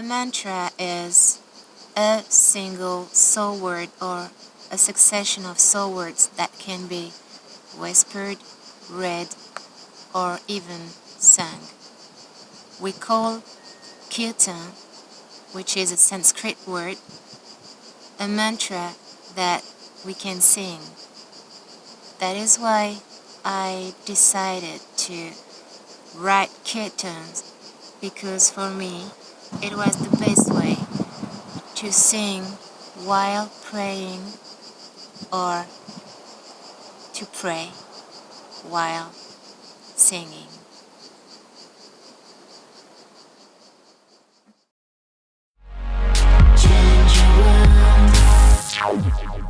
mantra is a single soul word or a succession of soul words that can be whispered, read, or even sung. We call kirtan, which is a Sanskrit word, a mantra that we can sing. That is why I decided to write kirtans, because for me it was the best way to sing while praying or to pray while singing. Change your world.